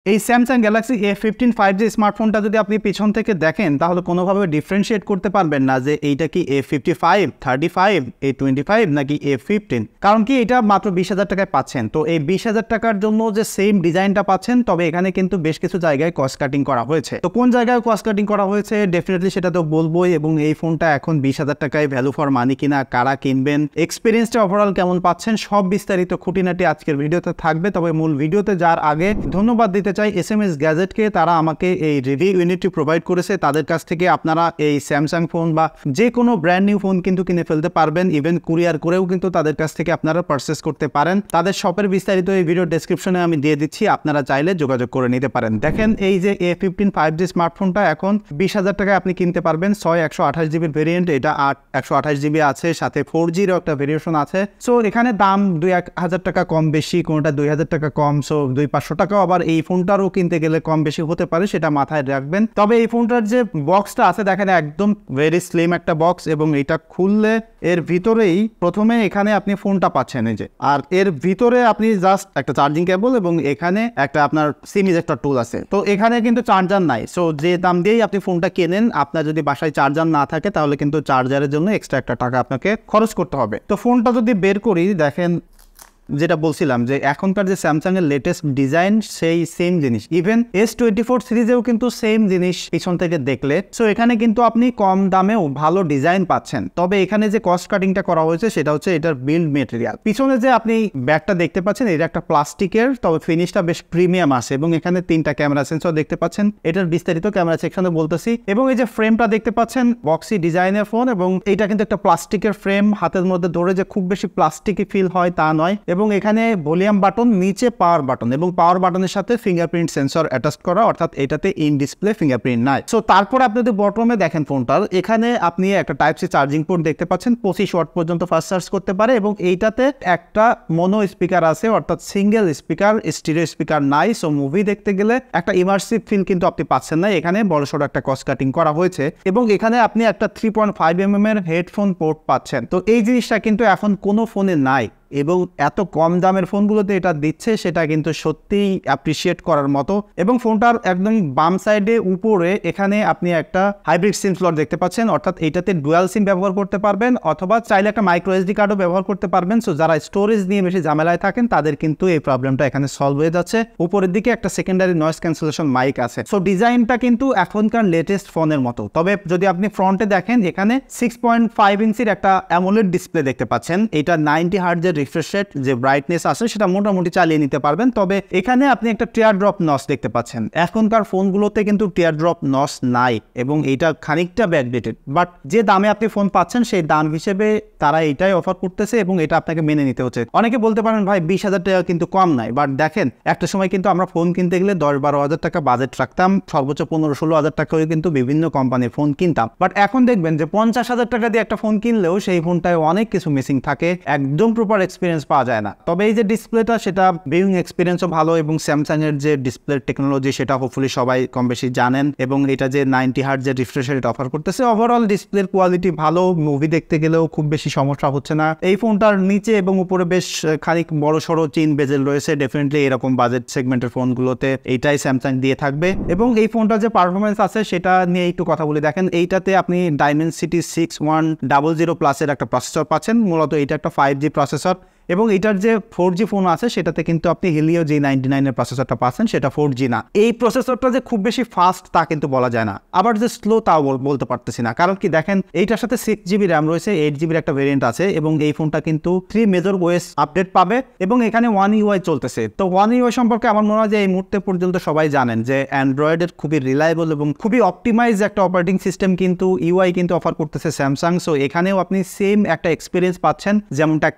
এই Samsung Galaxy A15 5G স্মার্টফোনটা যদি আপনি পিছন থেকে দেখেন তাহলে কোনোভাবে ডিফারেন্সিয়েট করতে পারবেন না যে এইটা কি A55, 35, A25 নাকি A15। কারণ কি এটা মাত্র 20,000 টাকায় পাচ্ছেন। তো এই 20,000 টাকার জন্য যে সেম ডিজাইনটা পাচ্ছেন, তবে এখানে কিন্তু বেশ কিছু জায়গায় কস্ট কাটিং করা হয়েছে। তো কোন জায়গায় কস্ট কাটিং করা হয়েছে ডেফিনেটলি সেটা তো বলবোই, এবং এই ফোনটা এখন 20,000 টাকায় ভ্যালু ফর মানি কিনা, কারা কিনবেন, এক্সপিরিয়েন্সটা ওভারঅল কেমন পাচ্ছেন, সব বিস্তারিত খুঁটিনাটি আজকের ভিডিওতে থাকবে। তবে মূল ভিডিওতে যাওয়ার আগে ধন্যবাদ দিতে চাই SMS গ্যাজেটকে। তারা আমাকে এই রিভিউ ইউনিটটি প্রোভাইড করেছে। তাদের কাছ থেকে আপনারা এই স্যামসাং ফোন বা যে কোনো ব্র্যান্ড নিউ ফোন কিন্তু কিনে ফেলতে পারবেন। ইভেন কুরিয়ার করেও কিন্তু তাদের কাছ থেকে আপনারা পারচেস করতে পারেন। তাদের শপের বিস্তারিত এই ভিডিও ডেসক্রিপশনে আমি দিয়ে দিচ্ছি, আপনারা চাইলে যোগাযোগ করে নিতে পারেন। দেখেন এই যে A15 5G স্মার্টফোনটা এখন 20,000 টাকায় আপনি কিনতে পারবেন। 128GB ভেরিয়েন্ট, এটা 128GB আছে, সাথে 4Gরও একটা ভেরিয়েশন আছে। সো এখানে দাম 2-1,000 টাকা কম বেশি, কোনোটা 2,000 টাকা কম, সো 200-500 টাকাও আবার এই ফোনটারও কিনতে গেলে কম বেশি হতে পারে, সেটা মাথায় রাখবেন। তবে এই ফোনটার যে বক্সটা আছে দেখেন একদম ভেরি স্লিম একটা বক্স, এবং এটা খুললে এর ভিতরেই প্রথমে এখানে আপনি ফোনটা পাচ্ছেন এই যে, আর এর ভিতরে আপনি জাস্ট একটা চার্জিং কেবল এবং এখানে একটা আপনার সিম ইজেক্টর টুল আছে। তো এখানে কিন্তু চার্জার নাই। সো যে দাম দিয়েই আপনি ফোনটা কেনেন, আপনার যদি বাসায় চার্জার না থাকে তাহলে কিন্তু চার্জারের জন্য এক্সট্রা একটা টাকা আপনাকে খরচ করতে হবে। তো ফোনটা যদি বের করি, দেখেন যেটা বলছিলাম যে এখনকার যে স্যামসাং এর লেটেস্ট ডিজাইন সেই সেম জিনিস, ইভেন S24 সিরিজেও কিন্তু সেম জিনিস পিছন থেকে দেখলে। সো এখানে কিন্তু আপনি কম দামেও ভালো ডিজাইন পাচ্ছেন। তবে এখানে যে কস্ট কাটিংটা করা হয়েছে সেটা হচ্ছে এটার বিল্ড মেটেরিয়াল। পিছনে যে আপনি ব্যাগটা দেখতে পাচ্ছেন এটা একটা প্লাস্টিকের, তবে ফিনিশটা বেশ প্রিমিয়াম আছে, এবং এখানে 3টা ক্যামেরা সেন্সর দেখতে পাচ্ছেন। এটার বিস্তারিত ক্যামেরা সেকশনে বলতেছি। এবং এই যে ফ্রেমটা দেখতে পাচ্ছেন বক্সি ডিজাইনের ফোন, এবং এটা কিন্তু একটা প্লাস্টিকের ফ্রেম, হাতের মধ্যে ধরে যে খুব বেশি প্লাস্টিকই ফিল হয় তা নয়। এবং এখানে ভলিউম বাটন, নিচে পাওয়ার বাটন, এবং পাওয়ার বাটনের সাথে ফিঙ্গারপ্রিন্ট সেন্সর অ্যাটাচ করা, অর্থাৎ এটাতে ইন ডিসপ্লে ফিঙ্গারপ্রিন্ট নাই। সো তারপর আপনাদের বটমে দেখেন ফোনটার এখানে আপনি একটা টাইপ-সি চার্জিং পোর্ট দেখতে পাচ্ছেন, 25 ওয়াট পর্যন্ত ফাস্ট চার্জ করতে পারে, এবং এইটাতে একটা মনো স্পিকার আছে, অর্থাৎ সিঙ্গেল স্পিকার, স্টিরিও স্পিকার নাই। সো মুভি দেখতে গেলে একটা ইমার্সিভ ফিল কিন্তু আপনি পাচ্ছেন না। এখানে বড়সড় একটা কস্ট কাটিং করা হয়েছে, এবং এখানে আপনি একটা 3.5mm এর হেডফোন পোর্ট পাচ্ছেন। তো এই জিনিসটা কিন্তু এখন কোনো ফোনে নাই, এবং এত কম দামের ফোনগুলোতে এটা দিচ্ছে, সেটা কিন্তু সত্যিই অ্যাপ্রিসিয়েট করার মতো। এবং ফোনটার একদম বাম সাইডে উপরে এখানে আপনি একটা হাইব্রিড সিম স্লট দেখতে পাচ্ছেন, অর্থাৎ এইটাতে ডুয়াল সিম ব্যবহার করতে পারবেন, অথবা চাইলে একটা মাইক্রো SD কার্ডও ব্যবহার করতে পারবেন। সো যারা স্টোরেজ নিয়ে বেশি ঝামেলায় থাকেন তাদের কিন্তু এই প্রবলেমটা এখানে সলভ হয়ে যাচ্ছে। উপরের দিকে একটা সেকেন্ডারি নয়েজ ক্যান্সেলেশন মাইক আছে। সো ডিজাইনটা কিন্তু এখনকার লেটেস্ট ফোনের মতো। তবে যদি আপনি ফ্রন্টে দেখেন, এখানে 6.5 ইঞ্চির একটা অ্যামোলেড ডিসপ্লে দেখতে পাচ্ছেন। এটা 90 হার্টজের রিফ্রেশ রেট, যে ব্রাইটনেস আছে সেটা মোটামুটি চালিয়ে নিতে পারবেন। তবে এখানে আপনি একটা টিয়ার ড্রপ নচ দেখতে পাচ্ছেন। এখনকার ফোনগুলোতে কিন্তু টিয়ার ড্রপ নচ নাই, এবং এটা খানিকটা ব্যাকডেটেড। বাট যে দামে আপনি ফোন পাচ্ছেন সেই দাম হিসেবে তারা এটাই অফার করতেছে, এবং এটা আপনাকে মেনে নিতে হচ্ছে। অনেকে বলতে পারেন ভাই 20,000 টাকা কিন্তু কম নাই, বাট দেখেন একটা সময় কিন্তু আমরা ফোন কিনতে গেলে 10-12 হাজার টাকা বাজেট রাখতাম, সর্বোচ্চ 15-16 হাজার টাকা হয়ে কিন্তু বিভিন্ন কোম্পানির ফোন কিনতাম। বাট এখন দেখবেন যে 50,000 টাকা দিয়ে একটা ফোন কিনলেও সেই ফোনটায় অনেক কিছু মিসিং থাকে, একদম প্রপার এক্সপিরিয়েন্স পাওয়া যায় না। তবে এই যে ডিসপ্লেটা, সেটা ভিউইং এক্সপিরিয়েন্সও ভালো, এবং স্যামসাং এর যে ডিসপ্লে টেকনোলজি সেটা হোপফুলি সবাই কম বেশি জানেন, এবং এটা যে 90 হার্টজের রিফ্রেশ রেট অফার করতেছে, ওভারঅল ডিসপ্লের কোয়ালিটি ভালো, মুভি দেখতে গেলেও খুব বেশি সমস্যা হচ্ছে না। এই ফোনটার নিচে এবং উপরে বেশ খানিক বড় সড়ো চিন বেজেল রয়েছে। ডেফিনেটলি এরকম বাজেট সেগমেন্টের ফোনগুলোতে এইটাই স্যামসাং দিয়ে থাকবে। এবং এই ফোনটার যে পারফরমেন্স আছে সেটা নিয়ে একটু কথা বলি। দেখেন এইটাতে আপনি Dimensity 6100 প্লাসের একটা প্রসেসর পাচ্ছেন। মূলত এটা একটা 5G প্রসেসর, এবং এটার যে 4G ফোন আছে সেটাতে কিন্তু আপনি Helio G99 এর প্রসেসরটা পাচ্ছেন, সেটা 4G না। এই প্রসেসরটা যে খুব বেশি ফাস্ট তা কিন্তু বলা যায় না, আবার যে স্লো তাও বলতে পারতেছি না। কারণ কি দেখেন এইটার সাথে 6GB র্যাম রয়েছে, 8GB একটা ভেরিয়েন্ট আছে, এবং এই ফোনটা কিন্তু 3 মেজর OS আপডেট পাবে, এবং এখানে One UI চলতেছে। তো One UI সম্পর্কে আমার মনে হয় যে এই মুহূর্তে পর্যন্ত সবাই জানেন যে অ্যান্ড্রয়েডের খুবই রিলায়েবল এবং খুবই অপটিমাইজ একটা অপারেটিং সিস্টেম কিন্তু UI কিন্তু অফার করতেছে স্যামসাং। সো এখানেও আপনি সেম একটা এক্সপিরিয়েন্স পাচ্ছেন, যেমনটা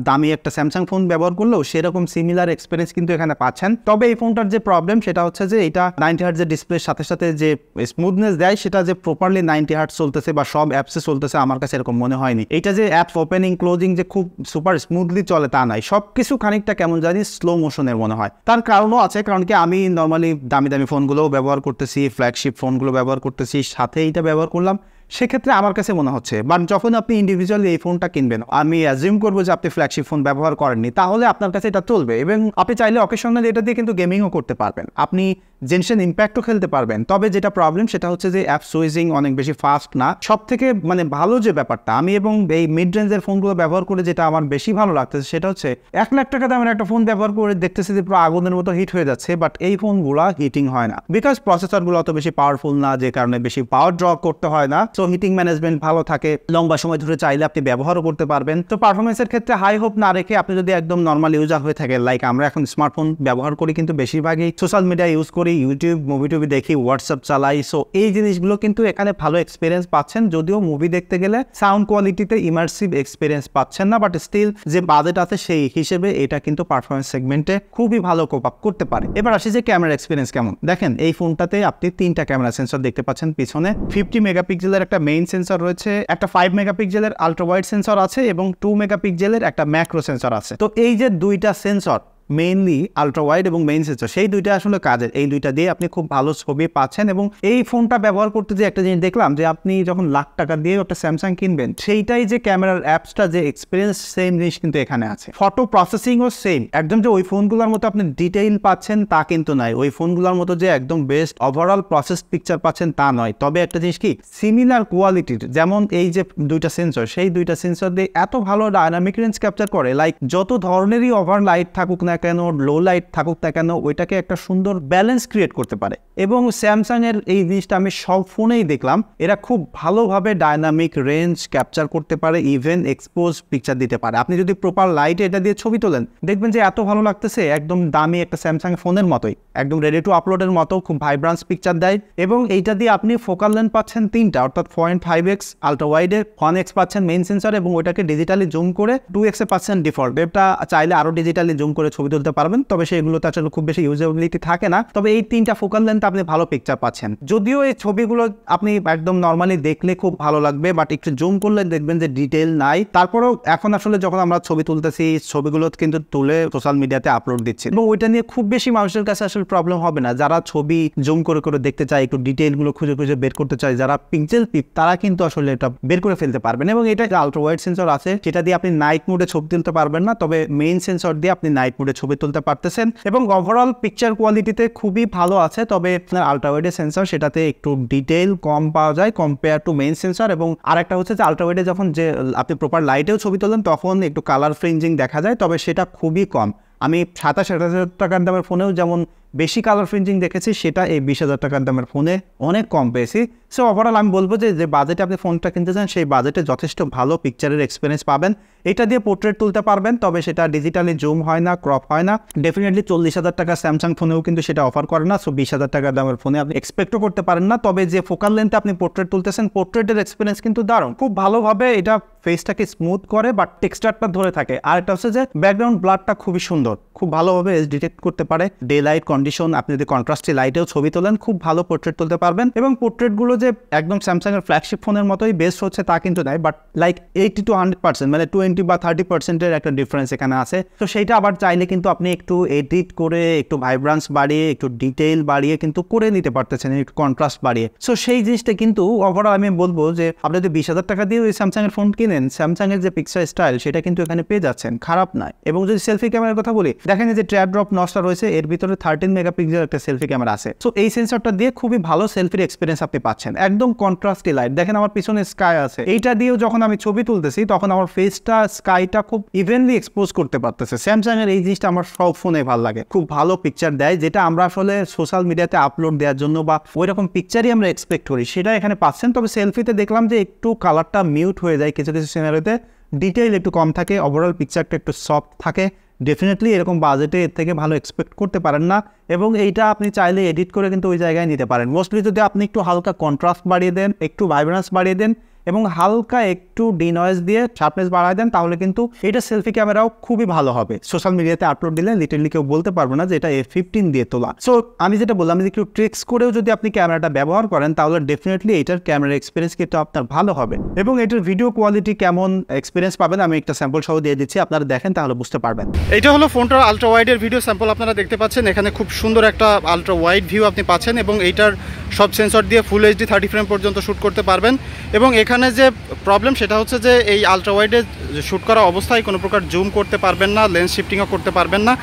দামি একটা স্যামসাং ফোন ব্যবহার করলেও সেরকম সিমিলার এক্সপিরিয়েন্স কিন্তু এখানে পাচ্ছেন। তবে এই ফোনটার যে প্রবলেম সেটা হচ্ছে যে এটা 90 হার্টজের ডিসপ্লের সাথে সাথে যে স্মুথনেস দেয় সেটা যে প্রপারলি 90 হার্টজ চলতেছে বা সব অ্যাপসে চলতেছে আমার কাছে এরকম মনে হয়নি। এটা যে অ্যাপস ওপেনিং ক্লোজিং যে খুব সুপার স্মুথলি চলে তা নয়, সবকিছু খানিকটা কেমন জানি স্লো মোশনের মনে হয়। তার কারণও আছে, কারণ কি আমি নর্মালি দামি দামি ফোনগুলোও ব্যবহার করতেছি, ফ্ল্যাগশিপ ফোনগুলো ব্যবহার করতেছি, সাথে এইটা ব্যবহার করলাম, সেক্ষেত্রে আমার কাছে মনে হচ্ছে, বাট যখন আপনি ইন্ডিভিজুয়ালি এই ফোনটা কিনবেন, আমি অ্যাজিউম করবো যে আপনি ফ্ল্যাগশিপ ফোন ব্যবহার করেননি, তাহলে আপনার কাছে এটা চলবে এবং আপনি চাইলে অকেশনালি এটা দিয়ে কিন্তু গেমিংও করতে পারবেন, আপনি জেনশেন ইম্প্যাক্টও খেলতে পারবেন। তবে যেটা প্রবলেম সেটা হচ্ছে যে অ্যাপ সুইচিং অনেক বেশি ফাস্ট না। সব থেকে মানে ভালো যে ব্যাপারটা আমি এবং এই মিড রেঞ্জের ফোনগুলো ব্যবহার করে যেটা আমার বেশি ভালো লাগতেছে সেটা হচ্ছে 1 লাখ টাকা দামের একটা ফোন ব্যবহার করে দেখতেছি যে পুরো আগুনের মতো হিট হয়ে যাচ্ছে, বাট এই ফোনগুলো হিটিং হয় না বিকজ প্রসেসরগুলো অত বেশি পাওয়ারফুল না, যে কারণে বেশি পাওয়ার ড্র করতে হয় না। সো হিটিং ম্যানেজমেন্ট ভালো থাকে, লম্বা সময় ধরে চাইলে আপনি ব্যবহারও করতে পারবেন। তো পারফরমেন্সের ক্ষেত্রে হাই হোপ না রেখে আপনি যদি একদম নর্মাল ইউজার হয়ে থাকে, লাইক আমরা এখন স্মার্টফোন ব্যবহার করি কিন্তু বেশিরভাগই সোশ্যাল মিডিয়া ইউজ করি, ইউটিউব মুভি টুভি দেখি, হোয়াটসঅ্যাপ চালাই, সো এই জিনিসগুলো কিন্তু এখানে ভালো এক্সপিরিয়েন্স পাচ্ছেন। যদিও মুভি দেখতে গেলে সাউন্ড কোয়ালিটিতে ইমার্সিভ এক্সপিরিয়েন্স পাচ্ছেন না, বাট স্টিল যে বাজেট আছে সেই হিসেবে এটা কিন্তু পারফরমেন্স সেগমেন্টে খুবই ভালো কোপ আপ করতে পারে। এবার আসি যে ক্যামেরা এক্সপিরিয়েন্স কেমন। দেখেন এই ফোনটাতে আপনি 3টা ক্যামেরা সেন্সর দেখতে পাচ্ছেন। পিছনে 50 মেগাপিক্সেলের একটা মেইন সেন্সর রয়েছে, একটা 5 মেগাপিক্সেলের আলট্রা ওয়াইড সেন্সর আছে এবং 2 মেগাপিক্সেলের একটা ম্যাক্রো সেন্সর আছে। তো এই যে 2টা সেন্সর, মেইনলি আলট্রা ওয়াইড এবং মেইন সেন্সর, সেই 2টা আসলে কাজের, এই 2টা দিয়ে আপনি খুব ভালো ছবি পাচ্ছেন। এবং এই ফোনটা ব্যবহার করতে যে একটা জিনিস দেখলাম যে আপনি যখন লাখ টাকা দিয়ে একটা স্যামসাং কিনবেন, সেইটাই যে ক্যামেরার অ্যাপসটা যে এক্সপিরিয়েন্স, সেম জিনিস কিন্তু এখানে আছে। ফটো প্রসেসিংও সেম, একদম যে ওই ফোনগুলোর মতো আপনি ডিটেইল পাচ্ছেন তা কিন্তু নয়, ওই ফোনগুলোর মতো যে একদম বেস্ট ওভারঅল প্রসেস পিকচার পাচ্ছেন তা নয়। তবে একটা জিনিস কি, সিমিলার কোয়ালিটির, যেমন এই যে 2টা সেন্সর, সেই 2টা সেন্সর দিয়ে এত ভালো ডায়নামিক রেঞ্জ ক্যাপচার করে, লাইক যত ধরনেরই ওভার লাইট থাকুক না কেন, লো লাইট থাকুক না কেন, ওইটাকে একটা সুন্দর ব্যালেন্স ক্রিয়েট করতে পারে। এবং স্যামসাং এর এই জিনিসটা আমি সব ফোনেই দেখলাম, এরা খুব ভালোভাবে ডায়নামিক রেঞ্জ ক্যাপচার করতে পারে, ইভেন এক্সপোজ পিকচার দিতে পারে। আপনি যদি প্রপার লাইটে এটা দিয়ে ছবি তোলেন, দেখবেন যে এত ভালো লাগতেছে, একদম দামি একটা স্যামসাং ফোনের মতোই, একদম রেডি টু আপলোডের মতো খুব ভাইব্রান্স পিকচার দেয়। এবং এইটা দিয়ে আপনি ফোকাল লেন্থ পাচ্ছেন 3টা, অর্থাৎ 0.5x আলট্রা ওয়াইডে, 1x পাচ্ছেন মেইন সেন্সর এবং ওইটাকে ডিজিটালি জুম করে 2x এ পাচ্ছেন ডিফল্ট। এটা চাইলে আরো ডিজিটালি জুম করে ছবি তুলতে পারবেন, তবে সেগুলোতে আসলে খুব বেশি ইউজেবিলিটি থাকে না। তবে এই 3টা ফোকাল লেন্থ আপনি ভালো পিকচার পাচ্ছেন। যদিও এই ছবিগুলো আপনি একদম নর্মালি দেখলে খুব ভালো লাগবে, বাট একটু জুম করলে দেখবেন যে ডিটেল নাই। তারপরেও এখন আসলে যখন আমরা ছবি তুলতেছি, ছবিগুলো কিন্তু তুলে সোশ্যাল মিডিয়াতে আপলোড দিচ্ছি, এবং ওইটা নিয়ে খুব বেশি মানুষের কাছে আসলে প্রবলেম হবে না। যারা ছবি জুম করে করে দেখতে চায়, একটু ডিটেইলগুলো খুঁজে খুঁজে বের করতে চায়, যারা পিক্সেল পিপ, তারা কিন্তু আসলে এটা বের করে ফেলতে পারবেন। এবং এটা আলট্রা ওয়াইড সেন্সর আছে, সেটা দিয়ে আপনি নাইট মোডে ছবি তুলতে পারবেন না, তবে মেইন সেন্সর দিয়ে আপনি নাইট মোডে ছবি তুলতে পারতেছেন। এবং ওভারঅল পিকচার কোয়ালিটিতে খুবই ভালো আছে। তবে আপনার আলট্রা ওয়াইডের সেন্সর, সেটাতে একটু ডিটেইল কম পাওয়া যায় কম্পেয়ার টু মেইন সেন্সর। এবং আরেকটা হচ্ছে যে আলট্রা ওয়াইডে যখন যে আপনি প্রপার লাইটেও ছবি তোলেন, তখন একটু কালার ফ্রিঞ্জিং দেখা যায়, তবে সেটা খুবই কম। আমি 27,000 টাকার দামের ফোনেও যেমন বেশি কালার ফ্রিঞ্জিং দেখেছি, সেটা এই 20,000 টাকার দামের ফোনে অনেক কম পেয়েছি। সো ওভারঅল আমি বলবো যে বাজেটে আপনি ফোনটা কিনতে চান, সেই বাজেটে যথেষ্ট ভালো পিকচারের এক্সপিরিয়েন্স পাবেন। এটা দিয়ে পোর্ট্রেট তুলতে পারবেন, তবে সেটা ডিজিটালি জুম হয় না, ক্রপ হয় না। ডেফিনেটলি 40,000 টাকা স্যামসাং ফোনেও কিন্তু সেটা অফার করে না। সো 20,000 টাকার দামের ফোনে আপনি এক্সপেক্টও করতে পারেন না। তবে যে ফোকাল লেন্থে আপনি পোর্ট্রেট তুলতেছেন, পোর্ট্রেটের এক্সপিরিয়েন্স কিন্তু দারুণ, খুব ভালোভাবে এটা ফেসটাকে স্মুথ করে বা টেক্সচারটা ধরে থাকে। আর একটা হচ্ছে যে ব্যাকগ্রাউন্ড ব্লারটা খুবই সুন্দর, খুব ভালোভাবে ডিটেক্ট করতে পারে। ডে লাইট কন্ডিশন, আপনি যদি কন্ট্রাস্টি লাইটেও ছবি তোলেন, খুব ভালো পোর্ট্রেট তুলতে পারবেন। এবং পোর্ট্রেটগুলো যে একদম স্যামসাং এর ফ্ল্যাগশিপ ফোনের মতোই বেস্ট হচ্ছে তা কিন্তু নয়, বাট লাইক 80 to 100%, মানে 20 বা 30%-এর একটা ডিফারেন্স এখানে আছে। তো সেইটা আবার চাইলে কিন্তু আপনি একটু এডিট করে, একটু ভাইব্রান্স বাড়িয়ে, একটু ডিটেইল বাড়িয়ে কিন্তু করে নিতে পারতেছেন, একটু কন্ট্রাস্ট বাড়িয়ে। সো সেই জিনিসটা কিন্তু ওভারঅল আমি বলবো যে আপনি যদি 20,000 টাকা দিয়ে ওই স্যামসাং এর ফোন কিনেন, স্যামসাং এর যে পিকচার স্টাইল সেটা কিন্তু এখানে পেয়ে যাচ্ছেন, খারাপ নয়। এবং যদি সেলফি ক্যামেরার কথা বলি, দেখেন যে ট্র্যাপ ড্রপ নসটা রয়েছে, এর ভিতরে 13 মেগাপিক্সেলের একটা সেলফি ক্যামেরা আছে। সো এই সেন্সরটা দিয়ে খুবই ভালো সেলফির এক্সপিরিয়েন্স আপনি পাচ্ছেন, একদম কন্ট্রাস্টি লাইট। দেখেন আমার পিছনে স্কাই আছে, এইটা দিয়েও যখন আমি ছবি তুলতেছি, তখন আমার ফেসটা স্কাইটা খুব ইভেনলি এক্সপোজ করতে পারতেছে। স্যামসাং এর এই জিনিসটা আমার সব ফোনে ভালো লাগে, খুব ভালো পিকচার দেয়, যেটা আমরা আসলে সোশ্যাল মিডিয়াতে আপলোড দেওয়ার জন্য বা ওই রকম পিকচারই আমরা এক্সপেক্ট করি, সেটা এখানে পাচ্ছেন। তবে সেলফিতে দেখলাম যে একটু কালারটা মিউট হয়ে যায় কিছু কিছু সিনারিওতে, ডিটেইল একটু কম থাকে, ওভারঅল পিকচারটা একটু সফট থাকে। ডেফিনেটলি এরকম বাজেটে এর থেকে ভালো এক্সপেক্ট করতে পারেন না। এবং এইটা আপনি চাইলে এডিট করে কিন্তু ওই জায়গায় নিতে পারেন। মোস্টলি যদি আপনি একটু হালকা কন্ট্রাস্ট বাড়িয়ে দেন, একটু ভাইব্রেন্স বাড়িয়ে দেন এবং হালকা একটু ডিনয়েজ দিয়ে শার্পনেস বাড়ায় দেন, তাহলে কিন্তু এটা সেলফি ক্যামেরাও খুবই ভালো হবে। সোশ্যাল মিডিয়াতে আপলোড দিলে লিটারলি কেউ বলতে পারবে না যে এটা A15 দিয়ে তোলা। সো আমি যেটা বললাম যে একটু ট্রিক্স করেও যদি আপনি ক্যামেরাটা ব্যবহার করেন, তাহলে ডেফিনেটলি এটার ক্যামেরা এক্সপিরিয়েন্স কিন্তু আপনার ভালো হবে। এবং এটার ভিডিও কোয়ালিটি কেমন এক্সপিরিয়েন্স পাবেন আমি একটা স্যাম্পল সহ দিয়ে দিচ্ছি, আপনারা দেখেন তাহলে বুঝতে পারবেন। এটা হলো ফোনটার আলট্রা ওয়াইডের ভিডিও স্যাম্পল, আপনারা দেখতে পাচ্ছেন। এখানে খুব সুন্দর একটা আলট্রা ওয়াইড ভিউ আপনি পাচ্ছেন এবং এইটার সব সেন্সর দিয়ে ফুল এইচডি 30 ফ্রেম পর্যন্ত শ্যুট করতে পারবেন। এবং এখানে যে প্রবলেম সেটা হচ্ছে যে এই আলট্রা ওয়াইডে শ্যুট করা অবস্থায় কোনো প্রকার জুম করতে পারবেন না, লেন্স শিফটিংও করতে পারবেন না।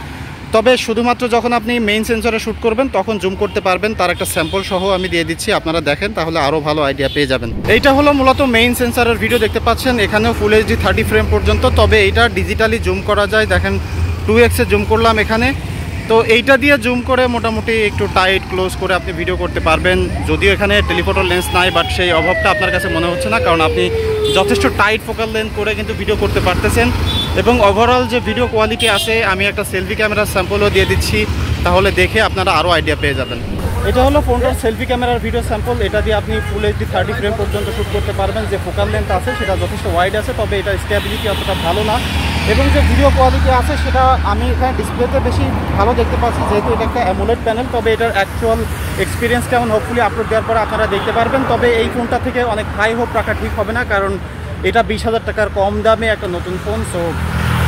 তবে শুধুমাত্র যখন আপনি মেইন সেন্সরে শ্যুট করবেন তখন জুম করতে পারবেন। তার একটা স্যাম্পল সহ আমি দিয়ে দিচ্ছি, আপনারা দেখেন তাহলে আরও ভালো আইডিয়া পেয়ে যাবেন। এইটা হলো মূলত মেইন সেন্সরের ভিডিও, দেখতে পাচ্ছেন এখানেও ফুল এইচডি 30 ফ্রেম পর্যন্ত, তবে এইটা ডিজিটালি জুম করা যায়। দেখেন 2x জুম করলাম এখানে, তো এইটা দিয়ে জুম করে মোটামুটি একটু টাইট ক্লোজ করে আপনি ভিডিও করতে পারবেন। যদিও এখানে টেলিফোটো লেন্স নাই, বাট সেই অভাবটা আপনার কাছে মনে হচ্ছে না, কারণ আপনি যথেষ্ট টাইট ফোকাল লেন্থ করে কিন্তু ভিডিও করতে পারতেছেন। এবং ওভারঅল যে ভিডিও কোয়ালিটি আছে, আমি একটা সেলফি ক্যামেরার স্যাম্পলও দিয়ে দিচ্ছি, তাহলে দেখে আপনারা আরও আইডিয়া পেয়ে যাবেন। এটা হলো ফোনটার সেলফি ক্যামেরার ভিডিও স্যাম্পল। এটা দিয়ে আপনি ফুল এইচডি 30 ফ্রেম পর্যন্ত শ্যুট করতে পারবেন। যে ফোকাল লেন্থ আছে সেটা যথেষ্ট ওয়াইড আছে, তবে এটা স্টেবিলিটি অতটা ভালো না। এবং যে ভিডিও কোয়ালিটি আছে সেটা আমি এখানে ডিসপ্লেতে বেশি ভালো দেখতে পাচ্ছি, যেহেতু এটা একটা অ্যামোলেড প্যানেল। তবে এটার অ্যাকচুয়াল এক্সপিরিয়েন্স কেমন হোপফুলি আপলোড দেওয়ার পর আপনারা দেখতে পারবেন। তবে এই ফোনটা থেকে অনেক হাই হোপ রাখা ঠিক হবে না, কারণ এটা 20,000 টাকার কম দামে একটা নতুন ফোন, সো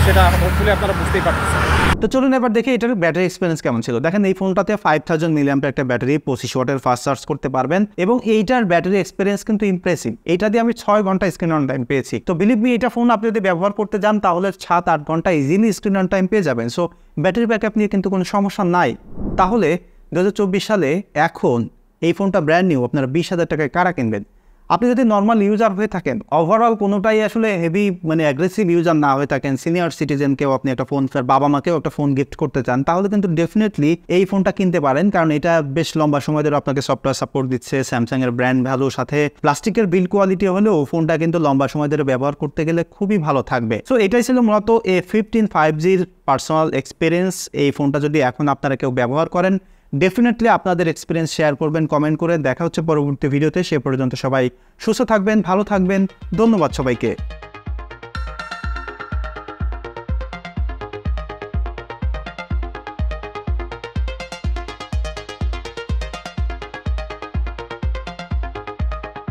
সেটা হোপফুলি আপনারা বুঝতেই পারতেছেন। তো চলুন এবার দেখি এটার ব্যাটারি এক্সপিরিয়েন্স কেমন ছিল। দেখেন এই ফোনটাতে 5000 mAh একটা ব্যাটারি, 25 ওয়াটের ফাস্ট চার্জ করতে পারবেন এবং এইটার ব্যাটারি এক্সপিরিয়েন্স কিন্তু ইমপ্রেসিভ। এইটা দিয়ে আমি 6 ঘন্টা স্ক্রিন অন টাইম পেয়েছি। তো বিলিভ মি, এটা ফোন আপনি যদি ব্যবহার করতে যান তাহলে 7-8 ঘন্টা ইজিলি স্ক্রিন অন টাইম পেয়ে যাবেন। সো ব্যাটারি ব্যাকআপ নিয়ে কিন্তু কোনো সমস্যা নাই। তাহলে 2024 সালে এখন এই ফোনটা ব্র্যান্ড নিউ আপনারা 20,000 টাকায় কারা কিনবেন? আপনি যদি নর্মাল ইউজার হয়ে থাকেন, ওভারঅল কোনোটাই আসলে হেভি অ্যাগ্রেসিভ ইউজার না হয়ে থাকেন, সিনিয়র সিটিজেনকেও আপনি একটা ফোন, বাবা মাকেও একটা ফোন গিফট করতে চান, তাহলে কিন্তু ডেফিনেটলি এই ফোনটা কিনতে পারেন, কারণ এটা বেশ লম্বা সময় ধরে আপনাকে সফটওয়্যার সাপোর্ট দিচ্ছে। স্যামসাং এর ব্র্যান্ড ভ্যালুর সাথে প্লাস্টিকের বিল্ড কোয়ালিটি হলেও ফোনটা কিন্তু লম্বা সময় ধরে ব্যবহার করতে গেলে খুবই ভালো থাকবে। সো এটাই ছিল মূলত A15 5Gর পার্সোনাল এক্সপিরিয়েন্স। এই ফোনটা যদি এখন আপনারা কেউ ব্যবহার করেন, ডেফিনেটলি আপনাদের এক্সপিরিয়েন্স শেয়ার করবেন কমেন্ট করে। দেখা হচ্ছে পরবর্তী ভিডিওতে। সে পর্যন্ত সবাই সুস্থ থাকবেন, ভালো থাকবেন। ধন্যবাদ সবাইকে।